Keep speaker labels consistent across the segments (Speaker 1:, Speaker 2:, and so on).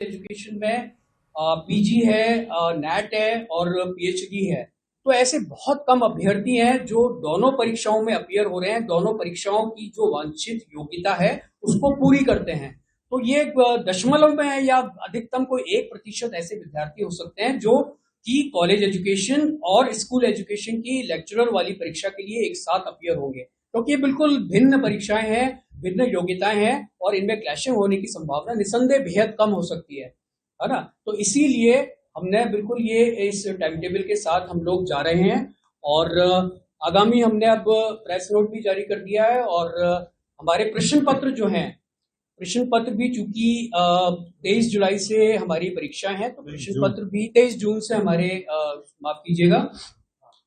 Speaker 1: Education में PG है, net है और पीएचडी है। तो ऐसे बहुत कम अभ्यर्थी हैं जो दोनों परीक्षाओं में अपीयर हो रहे हैं, दोनों परीक्षाओं की जो वांछित योग्यता है उसको पूरी करते हैं। तो ये दशमलव में है या अधिकतम कोई 1% ऐसे विद्यार्थी हो सकते हैं जो कि कॉलेज एजुकेशन और स्कूल एजुकेशन की लेक्चरर वाली परीक्षा के लिए एक साथ अपीयर होंगे, क्योंकि ये बिल्कुल भिन्न परीक्षाएं हैं, भिन्न योग्यताएं हैं और इनमें क्लैशिंग होने की संभावना निसंदेह बेहद कम हो सकती है ना। तो इसीलिए हमने बिल्कुल ये इस टाइम टेबल के साथ हम लोग जा रहे हैं और आगामी हमने अब प्रेस नोट भी जारी कर दिया है और हमारे प्रश्न पत्र जो हैं, प्रश्न पत्र भी चूंकि 23 जुलाई से हमारी परीक्षा है, तो प्रश्न पत्र भी 23 जून से हमारे माफ कीजिएगा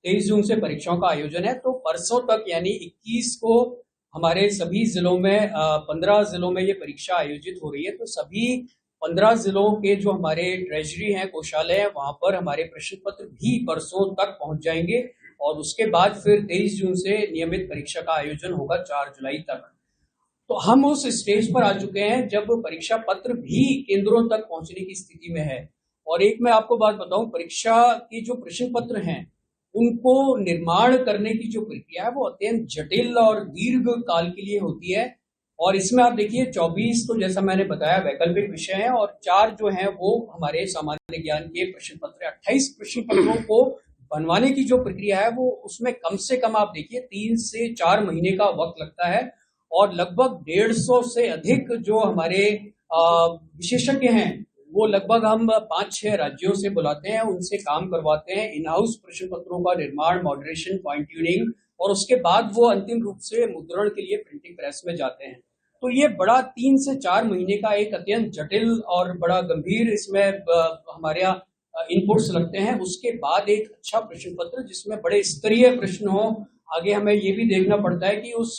Speaker 1: 23 जून से परीक्षाओं का आयोजन है। तो परसों तक यानी 21 को हमारे सभी जिलों में 15 जिलों में ये परीक्षा आयोजित हो रही है। तो सभी 15 जिलों के जो हमारे ट्रेजरी हैं, कोषालय है, वहां पर हमारे प्रश्न पत्र भी परसों तक पहुंच जाएंगे और उसके बाद फिर 23 जून से नियमित परीक्षा का आयोजन होगा 4 जुलाई तक। तो हम उस स्टेज पर आ चुके हैं जब परीक्षा पत्र भी केंद्रों तक पहुंचने की स्थिति में है। और एक मैं आपको बात बताऊं, परीक्षा के जो प्रश्न पत्र हैं उनको निर्माण करने की जो प्रक्रिया है वो अत्यंत जटिल और दीर्घ काल के लिए होती है। और इसमें आप देखिए 24 तो जैसा मैंने बताया वैकल्पिक विषय है और 4 जो है वो हमारे सामान्य ज्ञान के प्रश्न पत्र। 28 प्रश्न पत्रों को बनवाने की जो प्रक्रिया है वो उसमें कम से कम आप देखिए 3 से 4 महीने का वक्त लगता है और लगभग 150 से अधिक जो हमारे विशेषज्ञ हैं वो लगभग हम 5-6 राज्यों से बुलाते हैं, उनसे काम करवाते हैं, इन हाउस प्रश्न पत्रों का निर्माण, मॉडरेशन, पॉइंट ट्यूनिंग और उसके बाद वो अंतिम रूप से मुद्रण के लिए प्रिंटिंग प्रेस में जाते हैं। तो ये बड़ा 3 से 4 महीने का एक अत्यंत जटिल और बड़ा गंभीर इसमें हमारे यहाँ इनपुट्स लगते हैं। उसके बाद एक अच्छा प्रश्न पत्र जिसमें बड़े स्तरीय प्रश्न हो। आगे हमें ये भी देखना पड़ता है कि उस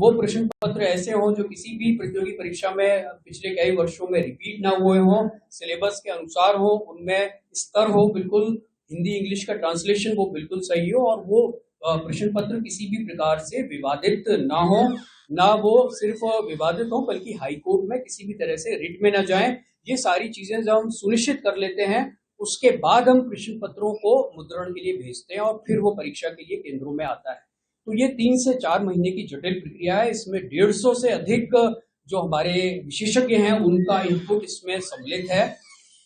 Speaker 1: वो प्रश्न पत्र ऐसे हों जो किसी भी प्रतियोगी परीक्षा में पिछले कई वर्षों में रिपीट ना हुए हों, सिलेबस के अनुसार हो, उनमें स्तर हो, बिल्कुल हिंदी इंग्लिश का ट्रांसलेशन वो बिल्कुल सही हो और वो प्रश्न पत्र किसी भी प्रकार से विवादित ना हो, ना वो सिर्फ विवादित हो बल्कि हाईकोर्ट में किसी भी तरह से रिट में ना जाए। ये सारी चीजें जब हम सुनिश्चित कर लेते हैं उसके बाद हम प्रश्न पत्रों को मुद्रण के लिए भेजते हैं और फिर वो परीक्षा के लिए केंद्रों में आता है। तो ये 3 से 4 महीने की जटिल प्रक्रिया है। इसमें 150 से अधिक जो हमारे विशेषज्ञ हैं उनका इनपुट इसमें सम्मिलित है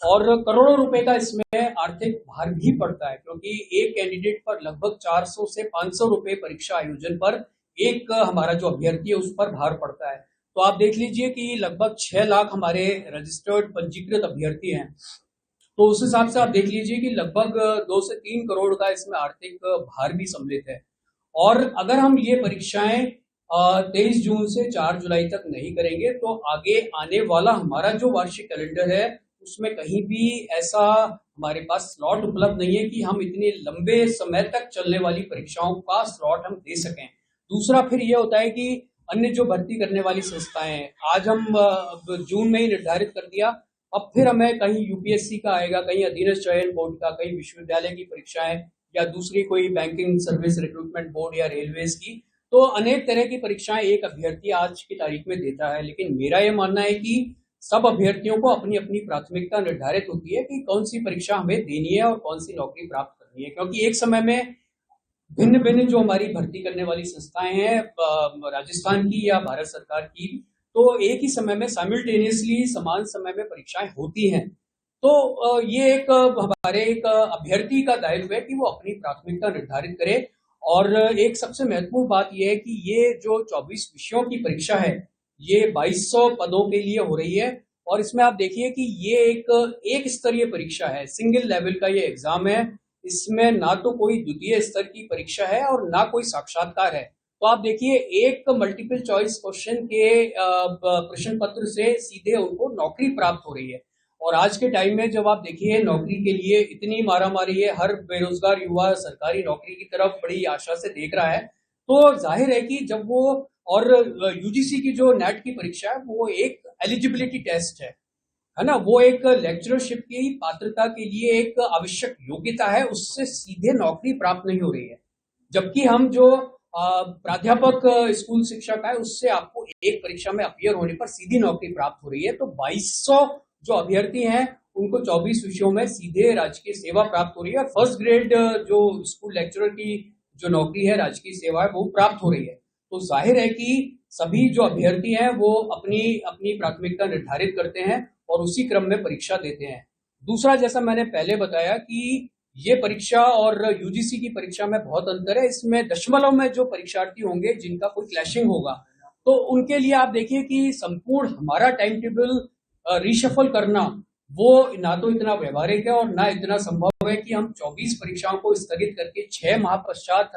Speaker 1: और करोड़ों रुपए का इसमें आर्थिक भार भी पड़ता है, क्योंकि एक कैंडिडेट पर लगभग 400 से 500 रुपए परीक्षा आयोजन पर एक हमारा जो अभ्यर्थी है उस पर भार पड़ता है। तो आप देख लीजिए कि लगभग 6 लाख हमारे रजिस्टर्ड पंजीकृत अभ्यर्थी हैं, तो उस हिसाब से आप देख लीजिए कि लगभग 2 से 3 करोड़ का इसमें आर्थिक भार भी सम्मिलित है। और अगर हम ये परीक्षाएं 23 जून से 4 जुलाई तक नहीं करेंगे तो आगे आने वाला हमारा जो वार्षिक कैलेंडर है उसमें कहीं भी ऐसा हमारे पास स्लॉट उपलब्ध नहीं है कि हम इतने लंबे समय तक चलने वाली परीक्षाओं का स्लॉट हम दे सकें। दूसरा फिर यह होता है कि अन्य जो भर्ती करने वाली संस्थाएं हैं, आज हम जून में ही निर्धारित कर दिया, अब फिर हमें कहीं यूपीएससी का आएगा, कहीं अधीनस्थ चयन बोर्ड का, कहीं विश्वविद्यालय की परीक्षाएं या दूसरी कोई बैंकिंग सर्विस रिक्रूटमेंट बोर्ड या रेलवेज की। तो अनेक तरह की परीक्षाएं एक अभ्यर्थी आज की तारीख में देता है, लेकिन मेरा यह मानना है कि सब अभ्यर्थियों को अपनी अपनी प्राथमिकता निर्धारित होती है कि कौन सी परीक्षा हमें देनी है और कौन सी नौकरी प्राप्त करनी है, क्योंकि एक समय में भिन्न भिन्न जो हमारी भर्ती करने वाली संस्थाएं हैं राजस्थान की या भारत सरकार की, तो एक ही समय में साइमल्टेनियसली समान समय में परीक्षाएं होती हैं। तो ये एक हमारे एक अभ्यर्थी का दायित्व है कि वो अपनी प्राथमिकता निर्धारित करे। और एक सबसे महत्वपूर्ण बात यह है कि ये जो 24 विषयों की परीक्षा है ये 2200 पदों के लिए हो रही है और इसमें आप देखिए कि ये एक स्तरीय परीक्षा है, सिंगल लेवल का ये एग्जाम है। इसमें ना तो कोई द्वितीय स्तर की परीक्षा है और ना कोई साक्षात्कार है। तो आप देखिए एक मल्टीपल चॉइस क्वेश्चन के प्रश्न पत्र से सीधे उनको नौकरी प्राप्त हो रही है। और आज के टाइम में जब आप देखिए नौकरी के लिए इतनी मारामारी है, हर बेरोजगार युवा सरकारी नौकरी की तरफ बड़ी आशा से देख रहा है, तो जाहिर है कि जब वो और यूजीसी की जो नेट की परीक्षा है वो एक एलिजिबिलिटी टेस्ट है ना, वो एक लेक्चरशिप की पात्रता के लिए एक आवश्यक योग्यता है, उससे सीधे नौकरी प्राप्त नहीं हो रही है। जबकि हम जो प्राध्यापक स्कूल शिक्षा का है उससे आपको एक परीक्षा में अपीयर होने पर सीधी नौकरी प्राप्त हो रही है। तो 2200 जो अभ्यर्थी हैं उनको 24 विषयों में सीधे राजकीय सेवा प्राप्त हो रही है। फर्स्ट ग्रेड जो स्कूल लेक्चरर की जो नौकरी है, राजकीय सेवा है, वो प्राप्त हो रही है। तो जाहिर है कि सभी जो अभ्यर्थी हैं वो अपनी अपनी प्राथमिकता निर्धारित करते हैं और उसी क्रम में परीक्षा देते हैं। दूसरा, जैसा मैंने पहले बताया कि ये परीक्षा और यूजीसी की परीक्षा में बहुत अंतर है। इसमें दशमलव में जो परीक्षार्थी होंगे जिनका कोई क्लैशिंग होगा, तो उनके लिए आप देखिए कि संपूर्ण हमारा टाइम टेबल रिशफल करना वो ना तो इतना व्यवहारिक है और ना इतना संभव है कि हम 24 परीक्षाओं को स्थगित करके 6 माह पश्चात